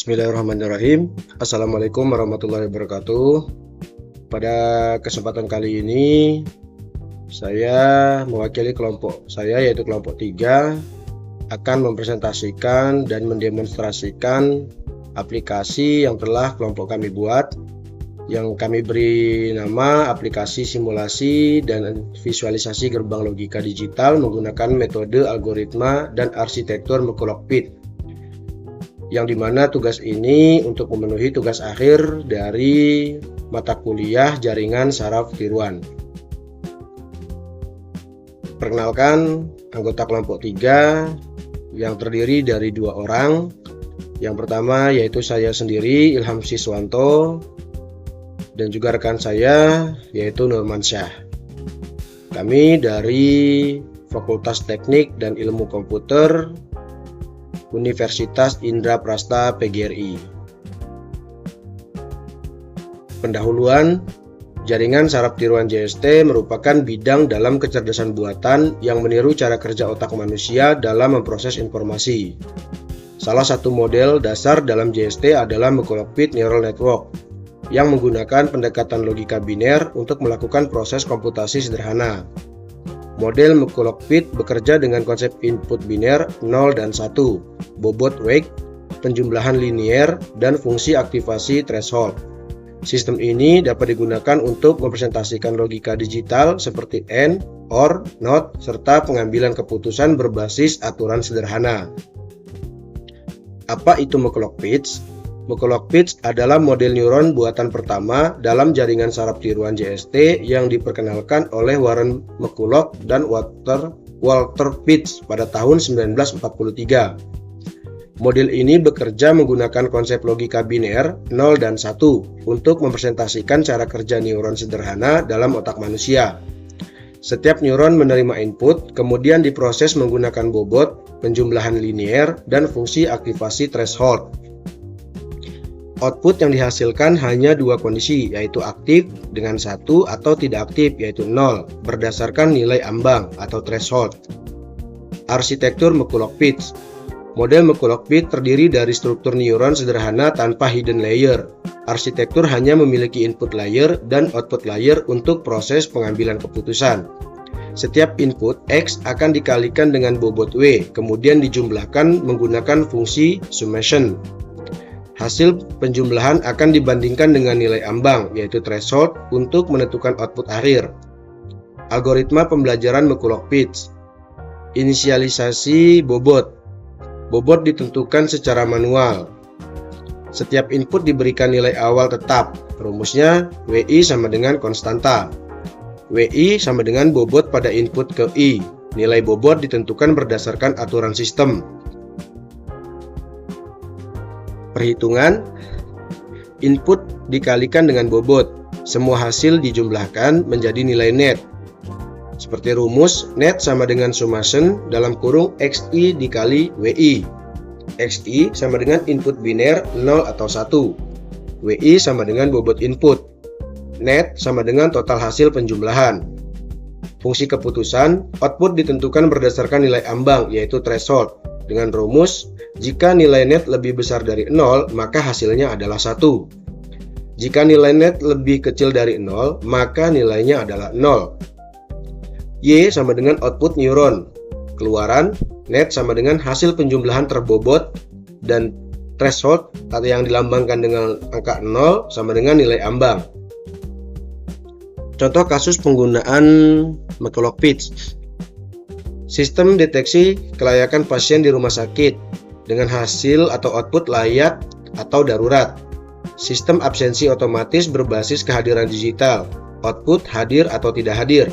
Bismillahirrahmanirrahim. Assalamualaikum warahmatullahi wabarakatuh. Pada kesempatan kali ini saya mewakili kelompok saya, yaitu kelompok 3, akan mempresentasikan dan mendemonstrasikan aplikasi yang telah kelompok kami buat, yang kami beri nama aplikasi simulasi dan visualisasi gerbang logika digital menggunakan metode algoritma dan arsitektur Microlockpit, yang dimana tugas ini untuk memenuhi tugas akhir dari mata kuliah jaringan saraf tiruan. Perkenalkan, anggota kelompok 3 yang terdiri dari 2 orang. Yang pertama yaitu saya sendiri, Ilham Siswanto, dan juga rekan saya yaitu Nurmansyah. Kami dari Fakultas Teknik dan Ilmu Komputer Universitas Indraprasta PGRI. Pendahuluan, jaringan saraf tiruan JST merupakan bidang dalam kecerdasan buatan yang meniru cara kerja otak manusia dalam memproses informasi. Salah satu model dasar dalam JST adalah Microlockpit Neural Network yang menggunakan pendekatan logika biner untuk melakukan proses komputasi sederhana. Model Microlockpit bekerja dengan konsep input biner 0 dan 1, bobot wake, penjumlahan linier, dan fungsi aktivasi threshold. Sistem ini dapat digunakan untuk mempresentasikan logika digital seperti AND, OR, NOT, serta pengambilan keputusan berbasis aturan sederhana. Apa itu Microlockpit? Microlockpit adalah model neuron buatan pertama dalam jaringan saraf tiruan JST yang diperkenalkan oleh Warren McCulloch dan Walter Pitts pada tahun 1943. Model ini bekerja menggunakan konsep logika biner 0 dan 1 untuk mempresentasikan cara kerja neuron sederhana dalam otak manusia. Setiap neuron menerima input, kemudian diproses menggunakan bobot, penjumlahan linier, dan fungsi aktivasi threshold. Output yang dihasilkan hanya 2 kondisi, yaitu aktif dengan 1 atau tidak aktif, yaitu 0, berdasarkan nilai ambang atau threshold. Arsitektur Microlockpit. Model Microlockpit terdiri dari struktur neuron sederhana tanpa hidden layer. Arsitektur hanya memiliki input layer dan output layer untuk proses pengambilan keputusan. Setiap input X akan dikalikan dengan bobot W, kemudian dijumlahkan menggunakan fungsi summation. Hasil penjumlahan akan dibandingkan dengan nilai ambang, yaitu threshold, untuk menentukan output akhir. Algoritma pembelajaran Microlockpit. Inisialisasi bobot. Bobot ditentukan secara manual. Setiap input diberikan nilai awal tetap. Rumusnya WI sama dengan konstanta. WI sama dengan bobot pada input ke I. Nilai bobot ditentukan berdasarkan aturan sistem. Perhitungan, input dikalikan dengan bobot, semua hasil dijumlahkan menjadi nilai net. Seperti rumus, net sama dengan summation dalam kurung XI dikali WI. XI sama dengan input biner 0 atau 1. WI sama dengan bobot input. Net sama dengan total hasil penjumlahan. Fungsi keputusan, output ditentukan berdasarkan nilai ambang, yaitu threshold. Dengan rumus, jika nilai net lebih besar dari 0, maka hasilnya adalah 1. Jika nilai net lebih kecil dari 0, maka nilainya adalah 0. Y sama dengan output neuron. Keluaran, net sama dengan hasil penjumlahan terbobot, dan threshold atau yang dilambangkan dengan angka 0 sama dengan nilai ambang. Contoh kasus penggunaan Microlockpit. Sistem deteksi kelayakan pasien di rumah sakit dengan hasil atau output layak atau darurat. Sistem absensi otomatis berbasis kehadiran digital, output hadir atau tidak hadir.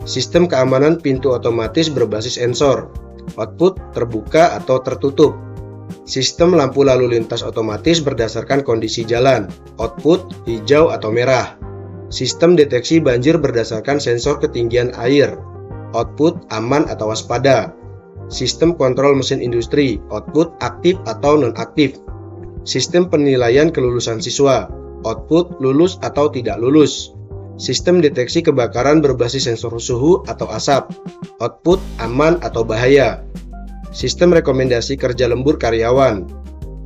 Sistem keamanan pintu otomatis berbasis sensor, output terbuka atau tertutup. Sistem lampu lalu lintas otomatis berdasarkan kondisi jalan, output hijau atau merah. Sistem deteksi banjir berdasarkan sensor ketinggian air, output aman atau waspada. Sistem kontrol mesin industri, output aktif atau nonaktif. Sistem penilaian kelulusan siswa, output lulus atau tidak lulus. Sistem deteksi kebakaran berbasis sensor suhu atau asap, output aman atau bahaya. Sistem rekomendasi kerja lembur karyawan,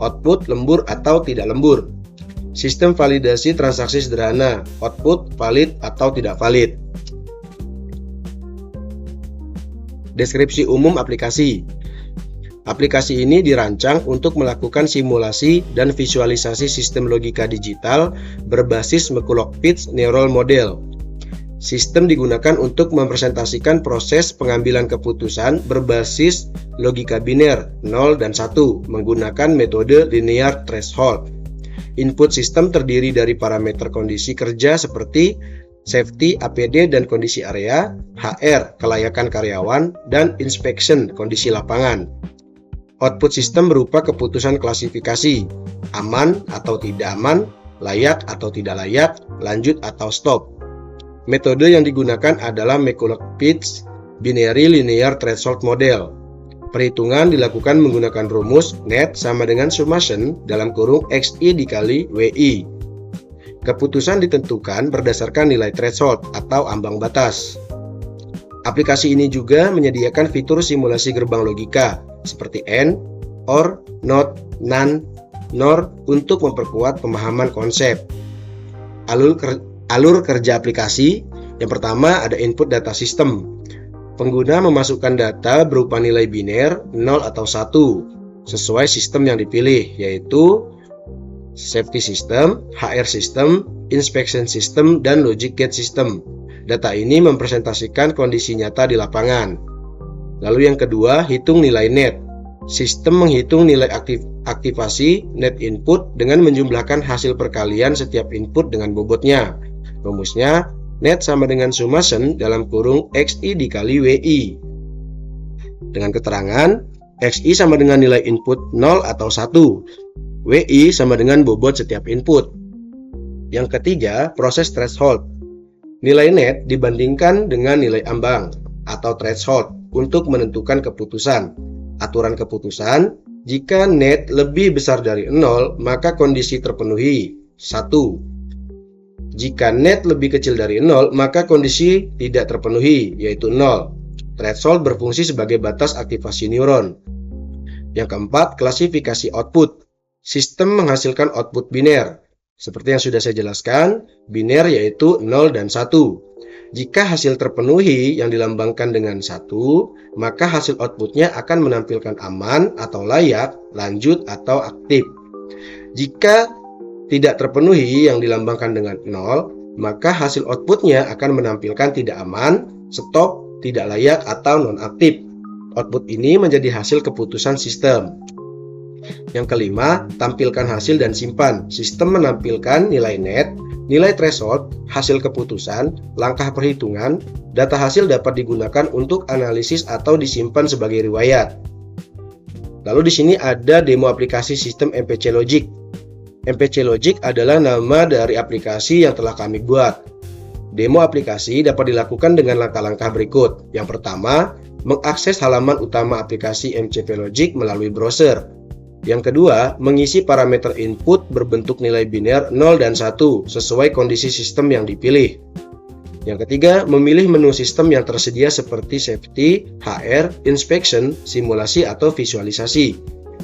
output lembur atau tidak lembur. Sistem validasi transaksi sederhana, output valid atau tidak valid. Deskripsi umum aplikasi. Aplikasi ini dirancang untuk melakukan simulasi dan visualisasi sistem logika digital berbasis McCulloch-Pitts Neural Model. Sistem digunakan untuk mempresentasikan proses pengambilan keputusan berbasis logika biner 0 dan 1 menggunakan metode linear threshold. Input sistem terdiri dari parameter kondisi kerja seperti safety, APD, dan kondisi area, HR, kelayakan karyawan, dan inspection, kondisi lapangan. Output sistem berupa keputusan klasifikasi, aman atau tidak aman, layak atau tidak layak, lanjut atau stop. Metode yang digunakan adalah McCulloch-Pitts Binary Linear Threshold Model. Perhitungan dilakukan menggunakan rumus net sama dengan summation dalam kurung XI dikali WI. Keputusan ditentukan berdasarkan nilai threshold atau ambang batas. Aplikasi ini juga menyediakan fitur simulasi gerbang logika seperti AND, OR, NOT, NAND, NOR untuk memperkuat pemahaman konsep. Alur kerja aplikasi. Yang pertama ada input data system. Pengguna memasukkan data berupa nilai biner 0 atau 1 sesuai sistem yang dipilih, yaitu safety system, HR system, inspection system, dan logic gate system. Data ini mempresentasikan kondisi nyata di lapangan. Lalu yang kedua, hitung nilai net. Sistem menghitung nilai aktivasi net input dengan menjumlahkan hasil perkalian setiap input dengan bobotnya. Rumusnya, net sama dengan summation dalam kurung XI dikali WI. Dengan keterangan, XI sama dengan nilai input 0 atau 1. WI sama dengan bobot setiap input. Yang ketiga, proses threshold. Nilai net dibandingkan dengan nilai ambang atau threshold untuk menentukan keputusan. Aturan keputusan, jika net lebih besar dari 0, maka kondisi terpenuhi 1. Jika net lebih kecil dari 0, maka kondisi tidak terpenuhi, yaitu 0. Threshold berfungsi sebagai batas aktivasi neuron. Yang keempat, klasifikasi output. Sistem menghasilkan output biner. Seperti yang sudah saya jelaskan, biner yaitu 0 dan 1. Jika hasil terpenuhi yang dilambangkan dengan 1, maka hasil outputnya akan menampilkan aman atau layak, lanjut atau aktif. Jika tidak terpenuhi yang dilambangkan dengan 0, maka hasil outputnya akan menampilkan tidak aman, stop, tidak layak, atau non-aktif. Output ini menjadi hasil keputusan sistem. Yang kelima, tampilkan hasil dan simpan. Sistem menampilkan nilai net, nilai threshold, hasil keputusan, langkah perhitungan. Data hasil dapat digunakan untuk analisis atau disimpan sebagai riwayat. Lalu di sini ada demo aplikasi sistem MPC Logic. MPC Logic adalah nama dari aplikasi yang telah kami buat. Demo aplikasi dapat dilakukan dengan langkah-langkah berikut. Yang pertama, mengakses halaman utama aplikasi MCP Logic melalui browser. Yang kedua, mengisi parameter input berbentuk nilai biner 0 dan 1 sesuai kondisi sistem yang dipilih. Yang ketiga, memilih menu sistem yang tersedia seperti safety, HR, inspection, simulasi, atau visualisasi.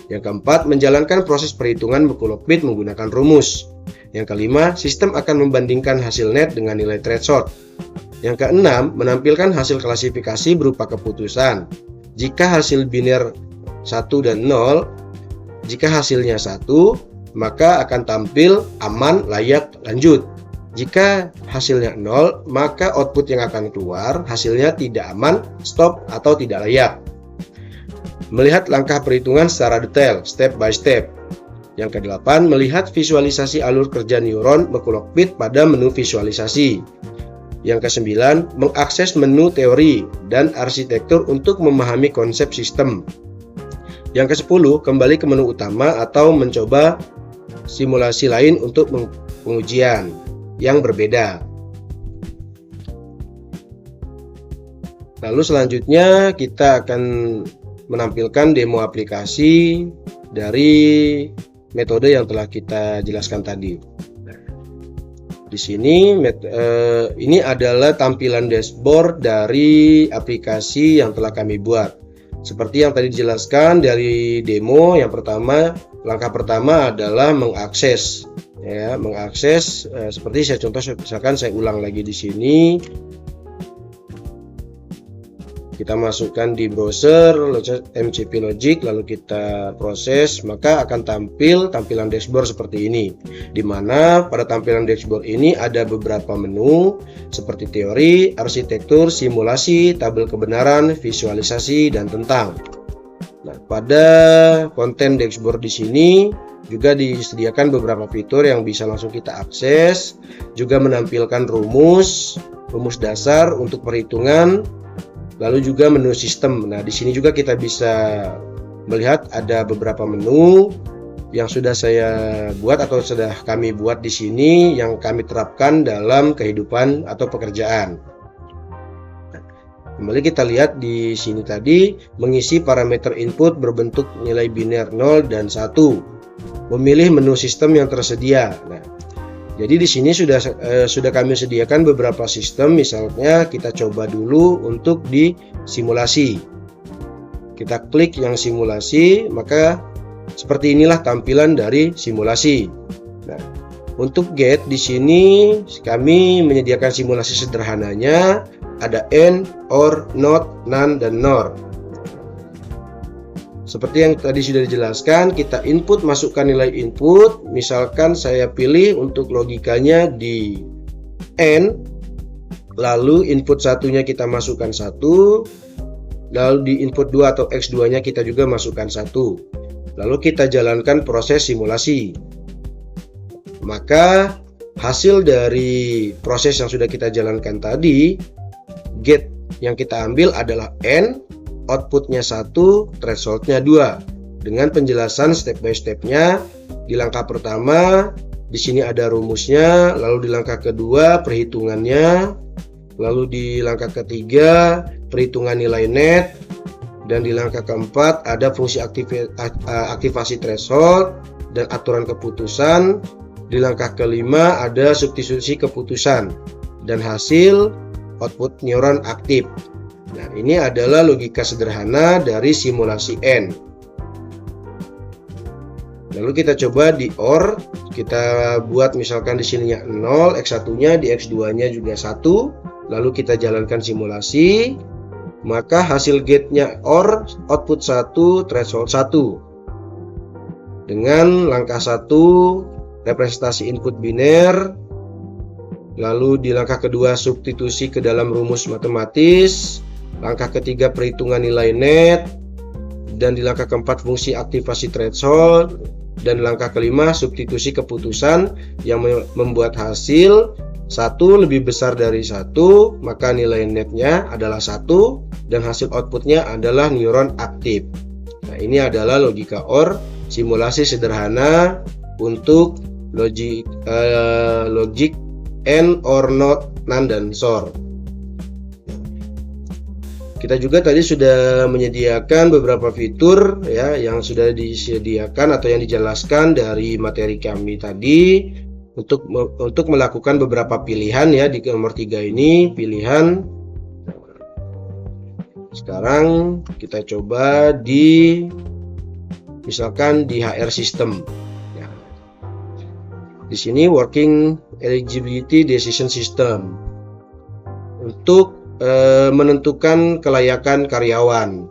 Yang keempat, menjalankan proses perhitungan McCulloch-Pitts menggunakan rumus. Yang kelima, sistem akan membandingkan hasil net dengan nilai threshold. Yang keenam, menampilkan hasil klasifikasi berupa keputusan. Jika hasil biner 1 dan 0, jika hasilnya 1, maka akan tampil aman, layak, lanjut. Jika hasilnya 0, maka output yang akan keluar hasilnya tidak aman, stop, atau tidak layak. Melihat langkah perhitungan secara detail, step by step. Yang kedelapan, melihat visualisasi alur kerja neuron McCulloch-Pitts pada menu visualisasi. Yang kesembilan, mengakses menu teori dan arsitektur untuk memahami konsep sistem. Yang ke-10, kembali ke menu utama atau mencoba simulasi lain untuk pengujian yang berbeda. Lalu selanjutnya kita akan menampilkan demo aplikasi dari metode yang telah kita jelaskan tadi. Di sini ini adalah tampilan dashboard dari aplikasi yang telah kami buat. Seperti yang tadi dijelaskan dari demo, yang pertama, langkah pertama adalah mengakses. Ya, mengakses seperti saya contoh, misalkan saya ulang lagi di sini. Kita masukkan di browser MCP Logic, lalu kita proses, maka akan tampil tampilan dashboard seperti ini, di mana pada tampilan dashboard ini ada beberapa menu seperti teori, arsitektur, simulasi, tabel kebenaran, visualisasi, dan tentang. Nah, pada konten dashboard di sini juga disediakan beberapa fitur yang bisa langsung kita akses, juga menampilkan rumus dasar untuk perhitungan. Lalu juga menu sistem. Nah, di sini juga kita bisa melihat ada beberapa menu yang sudah saya buat atau sudah kami buat di sini yang kami terapkan dalam kehidupan atau pekerjaan. Nah, kembali kita lihat di sini tadi, mengisi parameter input berbentuk nilai biner 0 dan 1. Memilih menu sistem yang tersedia. Nah, jadi di sini sudah kami sediakan beberapa sistem, misalnya kita coba dulu untuk di simulasi. Kita klik yang simulasi, maka seperti inilah tampilan dari simulasi. Nah, untuk get di sini kami menyediakan simulasi sederhananya, ada AND, OR, NOT, NAND, dan NOR. Seperti yang tadi sudah dijelaskan, kita input, masukkan nilai input. Misalkan saya pilih untuk logikanya di AND, lalu input satunya kita masukkan 1, lalu di input 2 atau X2 nya kita juga masukkan 1, lalu kita jalankan proses simulasi. Maka hasil dari proses yang sudah kita jalankan tadi, get yang kita ambil adalah AND, outputnya 1, thresholdnya 2, dengan penjelasan step by stepnya. Di langkah pertama di sini ada rumusnya, lalu di langkah kedua perhitungannya, lalu di langkah ketiga perhitungan nilai net, dan di langkah keempat ada fungsi aktivasi threshold dan aturan keputusan. Di langkah kelima ada substitusi keputusan dan hasil output neuron aktif. Nah, ini adalah logika sederhana dari simulasi AND. Lalu kita coba di OR, kita buat misalkan di sininya 0, X1-nya, di X2-nya juga 1, lalu kita jalankan simulasi, maka hasil gate-nya OR, output 1, threshold 1. Dengan langkah 1, representasi input biner, lalu di langkah kedua substitusi ke dalam rumus matematis, langkah ketiga perhitungan nilai net, dan di langkah keempat fungsi aktivasi threshold, dan langkah kelima substitusi keputusan yang membuat hasil 1 lebih besar dari 1, maka nilai netnya adalah 1 dan hasil outputnya adalah neuron aktif. Nah, ini adalah logika OR, simulasi sederhana untuk logic AND, OR, NOT, NAND, dan SOR. Kita juga tadi sudah menyediakan beberapa fitur ya yang sudah disediakan atau yang dijelaskan dari materi kami tadi untuk melakukan beberapa pilihan ya. Di nomor 3 ini pilihan. Sekarang kita coba misalkan di HR system ya. Di sini working eligibility decision system untuk menentukan kelayakan karyawan.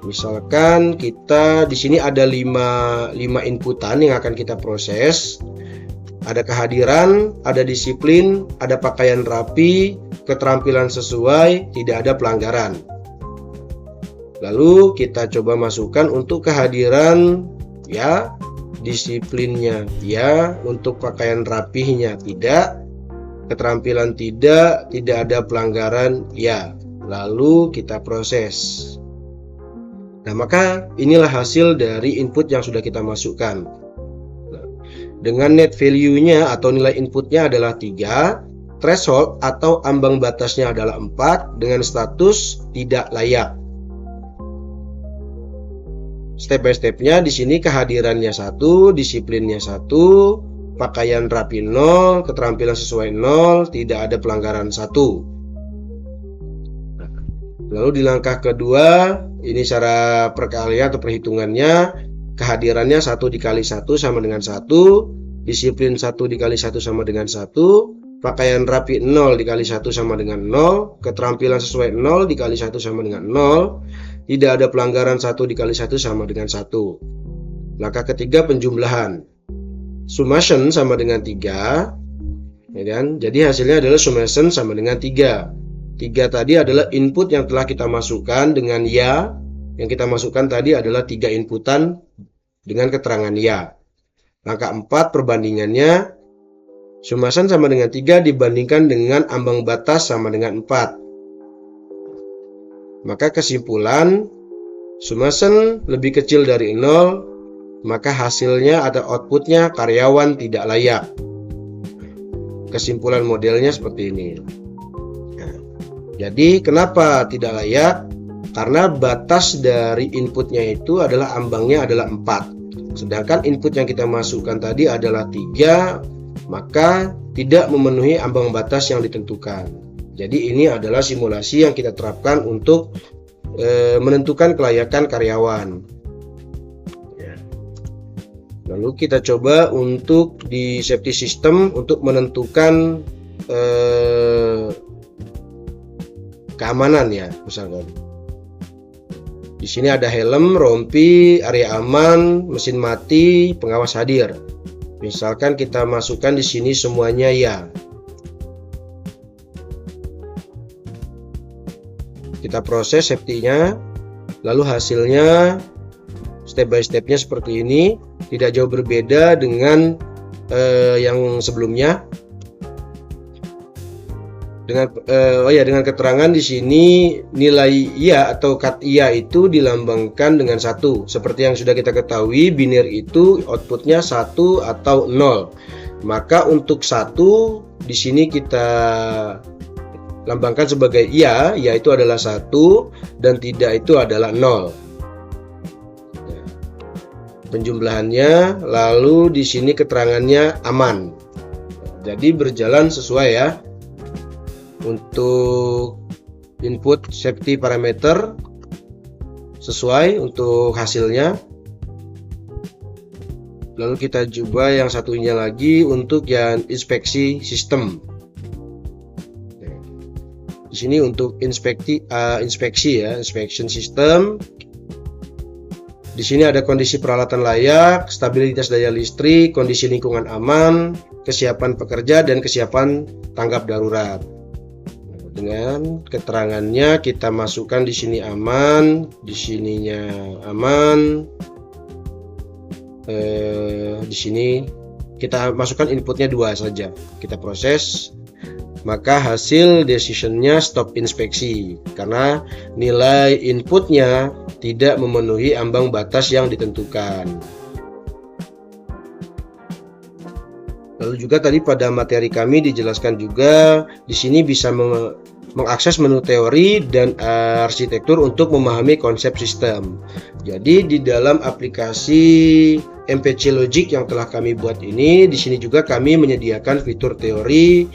Misalkan kita di sini ada 5 inputan yang akan kita proses. Ada kehadiran, ada disiplin, ada pakaian rapi, keterampilan sesuai, tidak ada pelanggaran. Lalu kita coba masukkan untuk kehadiran ya, disiplinnya ya, untuk pakaian rapihnya tidak, keterampilan tidak ada pelanggaran ya, lalu kita proses. Nah, maka inilah hasil dari input yang sudah kita masukkan. Nah, dengan net value-nya atau nilai inputnya adalah 3, threshold atau ambang batasnya adalah 4, dengan status tidak layak. Step by stepnya di sini kehadirannya 1, disiplinnya 1, pakaian rapi 0, keterampilan sesuai 0, tidak ada pelanggaran 1. Lalu di langkah kedua, ini cara perkalian atau perhitungannya, kehadirannya 1 dikali 1 sama dengan 1, disiplin 1 dikali 1 sama dengan 1, pakaian rapi 0 dikali 1 sama dengan 0, keterampilan sesuai 0 dikali 1 sama dengan 0, tidak ada pelanggaran 1 dikali 1 sama dengan 1. Langkah ketiga, penjumlahan. Summation sama dengan 3, ya kan? Jadi hasilnya adalah summation sama dengan 3. 3 tadi adalah input yang telah kita masukkan dengan ya. Yang kita masukkan tadi adalah 3 inputan dengan keterangan ya. Langkah 4, perbandingannya. Summation sama dengan 3 dibandingkan dengan ambang batas sama dengan 4. Maka kesimpulan, summation lebih kecil dari 0, maka hasilnya atau outputnya karyawan tidak layak. Kesimpulan modelnya seperti ini. Jadi kenapa tidak layak? Karena batas dari inputnya itu adalah ambangnya adalah 4. Sedangkan input yang kita masukkan tadi adalah 3, maka tidak memenuhi ambang batas yang ditentukan. Jadi ini adalah simulasi yang kita terapkan untuk menentukan kelayakan karyawan. Lalu kita coba untuk di safety system untuk menentukan keamanan ya, misalkan. Di sini ada helm, rompi, area aman, mesin mati, pengawas hadir. Misalkan kita masukkan di sini semuanya ya. Kita proses safety-nya, lalu hasilnya step by step-nya seperti ini, tidak jauh berbeda dengan yang sebelumnya. Dengan keterangan di sini nilai iya atau cut iya itu dilambangkan dengan 1. Seperti yang sudah kita ketahui, binary itu outputnya 1 atau 0. Maka untuk 1 di sini kita lambangkan sebagai iya, yaitu adalah 1, dan tidak itu adalah 0. Penjumlahannya, lalu di sini keterangannya aman. Jadi berjalan sesuai ya. Untuk input safety parameter sesuai untuk hasilnya. Lalu kita coba yang satunya lagi untuk yang inspeksi sistem. Di sini untuk inspeksi ya, inspection system. Di sini ada kondisi peralatan layak, stabilitas daya listrik, kondisi lingkungan aman, kesiapan pekerja, dan kesiapan tanggap darurat. Dengan keterangannya kita masukkan di sini aman, di sininya aman. Di sini kita masukkan inputnya 2 saja. Kita proses, maka hasil decisionnya stop inspeksi karena nilai inputnya tidak memenuhi ambang batas yang ditentukan. Lalu juga tadi pada materi kami dijelaskan juga di sini bisa mengakses menu teori dan arsitektur untuk memahami konsep sistem. Jadi di dalam aplikasi MPC Logic yang telah kami buat ini, di sini juga kami menyediakan fitur teori,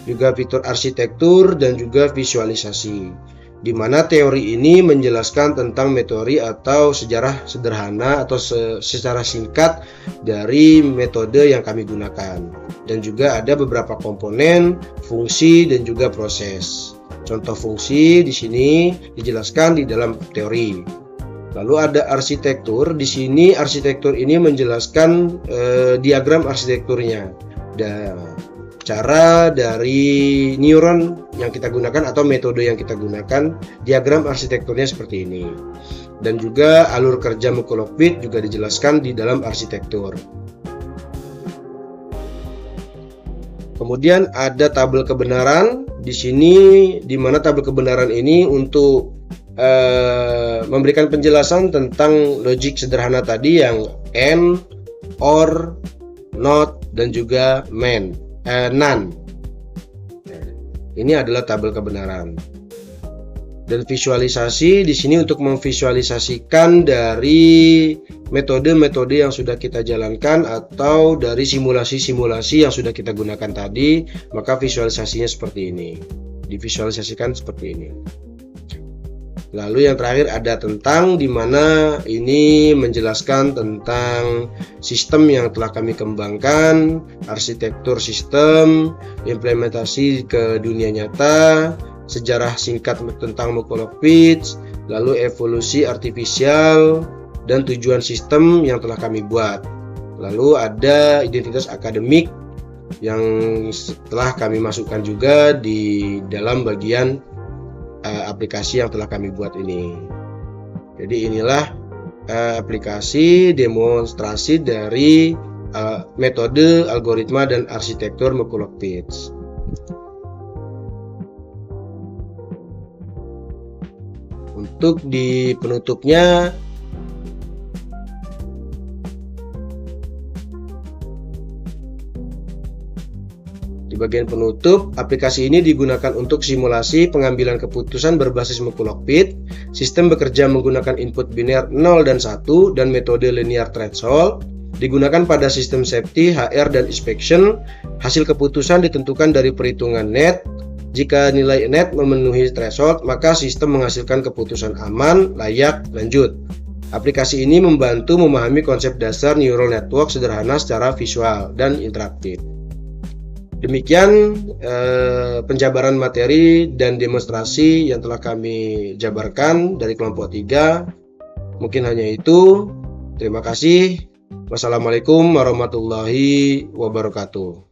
juga fitur arsitektur dan juga visualisasi. Di mana teori ini menjelaskan tentang metode atau sejarah sederhana atau secara singkat dari metode yang kami gunakan. Dan juga ada beberapa komponen, fungsi, dan juga proses. Contoh fungsi di sini dijelaskan di dalam teori. Lalu ada arsitektur. Di sini arsitektur ini menjelaskan diagram arsitekturnya. Dan cara dari neuron yang kita gunakan atau metode yang kita gunakan, diagram arsitekturnya seperti ini. Dan juga alur kerja Mukolokbit juga dijelaskan di dalam arsitektur. Kemudian ada tabel kebenaran di sini, di mana tabel kebenaran ini untuk memberikan penjelasan tentang logik sederhana tadi yang and, or, not, dan juga none. Ini adalah tabel kebenaran. Dan visualisasi di sini untuk memvisualisasikan dari metode-metode yang sudah kita jalankan atau dari simulasi-simulasi yang sudah kita gunakan tadi, maka visualisasinya seperti ini. Divisualisasikan seperti ini. Lalu yang terakhir ada tentang, di mana ini menjelaskan tentang sistem yang telah kami kembangkan, arsitektur sistem, implementasi ke dunia nyata, sejarah singkat tentang Mokolokpits, lalu evolusi artifisial, dan tujuan sistem yang telah kami buat. Lalu ada identitas akademik yang telah kami masukkan juga di dalam bagian aplikasi yang telah kami buat ini. Jadi inilah aplikasi demonstrasi dari metode, algoritma, dan arsitektur Mokolokpits. Untuk di penutupnya, di bagian penutup, aplikasi ini digunakan untuk simulasi pengambilan keputusan berbasis Mokolokpits. Sistem bekerja menggunakan input biner 0 dan 1 dan metode linear threshold. Digunakan pada sistem safety, HR, dan inspection. Hasil keputusan ditentukan dari perhitungan net. Jika nilai net memenuhi threshold, maka sistem menghasilkan keputusan aman, layak, lanjut. Aplikasi ini membantu memahami konsep dasar neural network sederhana secara visual dan interaktif. Demikian penjabaran materi dan demonstrasi yang telah kami jabarkan dari kelompok 3. Mungkin hanya itu. Terima kasih. Wassalamualaikum warahmatullahi wabarakatuh.